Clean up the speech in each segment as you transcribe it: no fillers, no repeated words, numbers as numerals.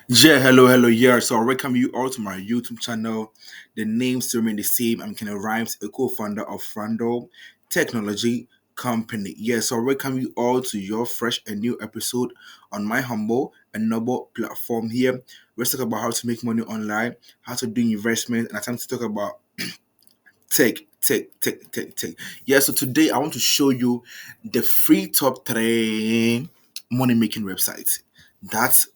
Yeah, hello, yeah. So I welcome you all to my YouTube channel. The name still remain the same. I'm Kenny Rhymes, a co-founder of Frando Technology Company. Yeah, so I welcome you all to your fresh and new episode on my humble and noble platform here. Let's talk about how to make money online, how to do investment, and attempt to talk about tech. Yeah, so today I want to show you the free top three money making websites that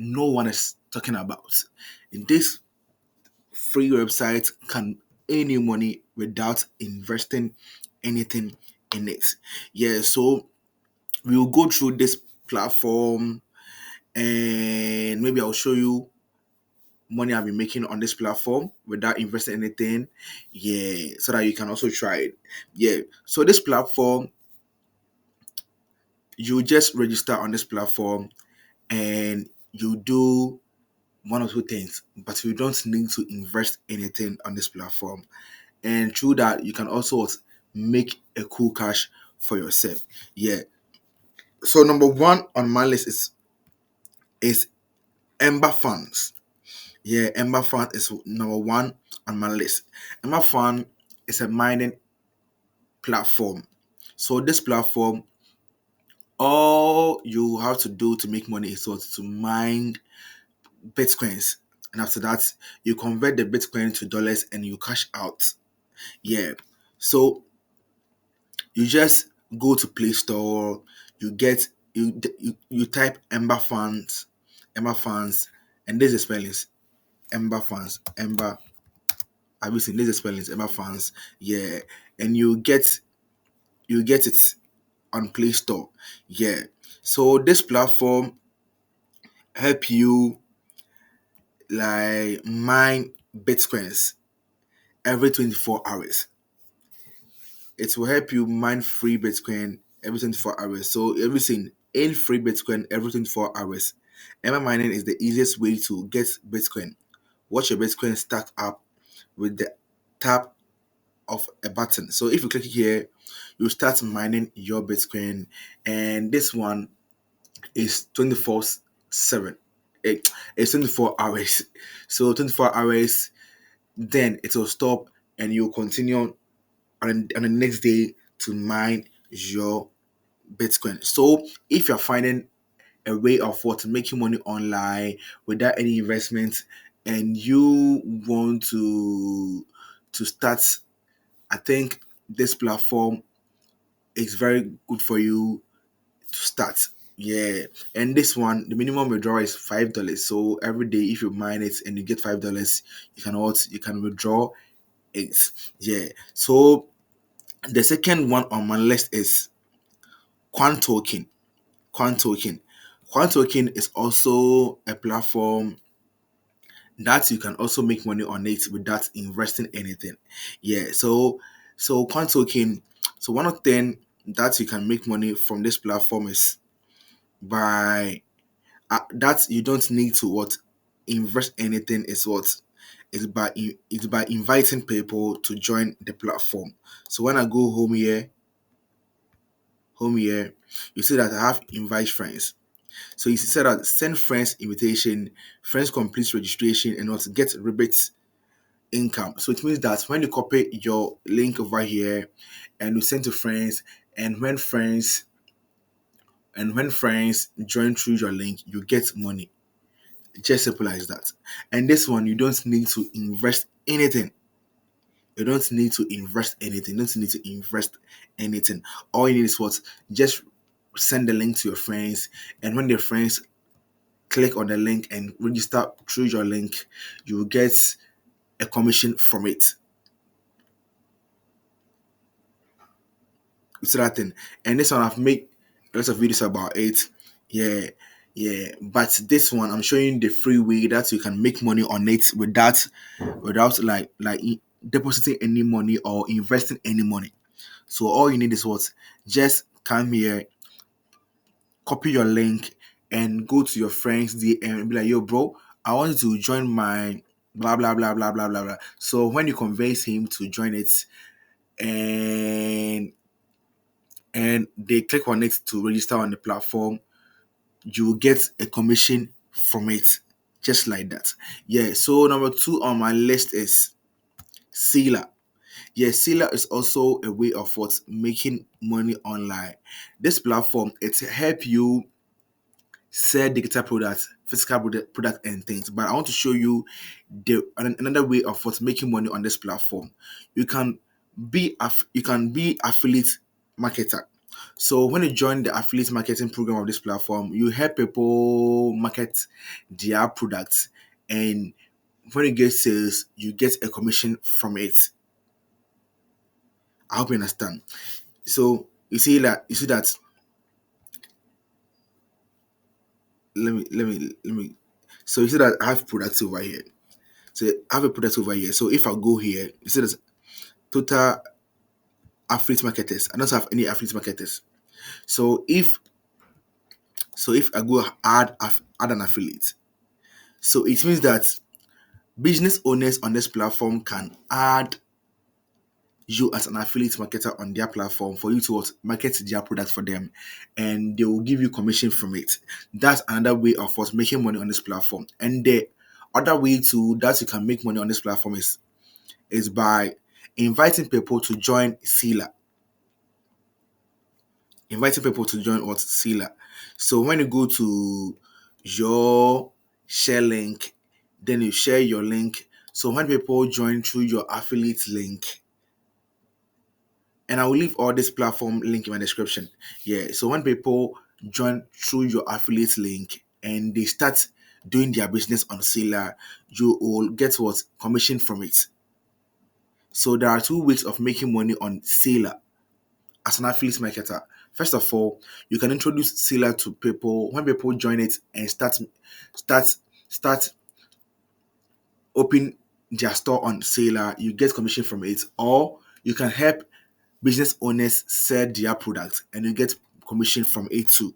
no one is talking about. In this free website can earn you money without investing anything in it. Yeah, so we will go through this platform and maybe I'll show you money I've been making on this platform without investing anything. Yeah, so that you can also try it. Yeah, so this platform, you just register on this platform and you do one or two things, but you don't need to invest anything on this platform. And through that, you can also make a cool cash for yourself. Yeah. So number one on my list is Ember Funds. Yeah, Ember Fund is number one on my list. Ember Fund is a mining platform. So this platform, all you have to do to make money is to mine bitcoins, and after that, you convert the bitcoin to dollars and you cash out. Yeah. So you just go to Play Store, you get you type Ember Funds, and this is spellings Ember Funds, Ember. Have you seen this is spellings Ember Funds? Yeah, and you get it on Play Store. Yeah. So this platform help you like mine bitcoins every 24 hours. It will help you mine free Bitcoin every 24 hours. So everything in free Bitcoin every 24 hours. Emma mining is the easiest way to get Bitcoin. Watch your Bitcoin stack up with the tap of a button. So if you click here, you start mining your Bitcoin, and this one is 24/7. It's 24 hours. So 24 hours, then it will stop and you'll continue on the next day to mine your Bitcoin. So if you're finding a way of making money online without any investment and you want to start, I think this platform is very good for you to start. Yeah, and this one, the minimum withdrawal is $5. So every day, if you mine it and you get $5, you can withdraw it. Yeah. So the second one on my list is Quant Token. Quant Token. Quant Token is also a platform that you can also make money on it without investing anything. Yeah. So Quant Token. So one of the things that you can make money from this platform is by that you don't need to invest anything. Is what it's by inviting people to join the platform. So when I go home here, you see that I have invite friends. So you see that send friends invitation, friends complete registration, and also get rebate income. So it means that when you copy your link over here and you send to friends, and when friends join through your link, you get money. Just simple as that. And this one, you don't need to invest anything. You don't need to invest anything. You don't need to invest anything. All you need is what? Just send the link to your friends, and when their friends click on the link and register through your link, you will get a commission from it. It's that thing. And this one I've made lots of videos about it. Yeah, yeah. But this one I'm showing the free way that you can make money on it without depositing any money or investing any money. So all you need is what? Just come here, copy your link, and go to your friends DM and be like, yo, bro, I want you to join my blah blah blah blah blah blah blah. So when you convince him to join it and they click on it to register on the platform, you will get a commission from it. just like that. Yeah. So number two on my list is Sealer. Yeah, Sealer is also a way of what making money online. This platform, it help you sell digital products, physical product and things. But I want to show you another way of what making money on this platform. You can be affiliate marketer. So when you join the affiliate marketing program of this platform, you help people market their products, and when you get sales, you get a commission from it. I hope you understand. So you see that let me so you see that I have products over here. So I have a product over here. So if I go here, you see there's total affiliate marketers. I don't have any affiliate marketers. So if I go add an affiliate, so it means that business owners on this platform can add you as an affiliate marketer on their platform for you to market their product for them, and they will give you commission from it. That's another way of us making money on this platform. And the other way too that you can make money on this platform is by inviting people to join Sealer. Inviting people to join what Sealer. So when you go to your share link, then you share your link. So when people join through your affiliate link, and I will leave all this platform link in my description. Yeah. So when people join through your affiliate link and they start doing their business on Sealer, you will get what commission from it. So there are two ways of making money on Sealer as an affiliate marketer. First of all, you can introduce Sealer to people. When people join it and start start open their store on Sealer, you get commission from it. Or you can help business owners sell their products and you get commission from it too.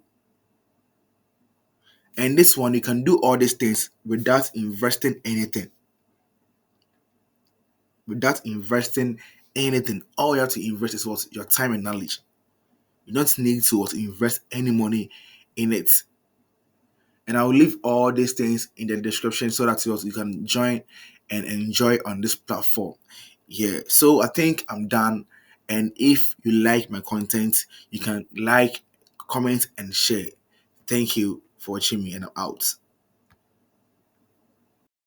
And this one, you can do all these things without investing anything. Without investing anything, all you have to invest is what your time and knowledge. You don't need to invest any money in it. And I will leave all these things in the description so that you can join and enjoy on this platform. Yeah, so I think I'm done. And if you like my content, you can like, comment, and share. Thank you for watching me, and I'm out.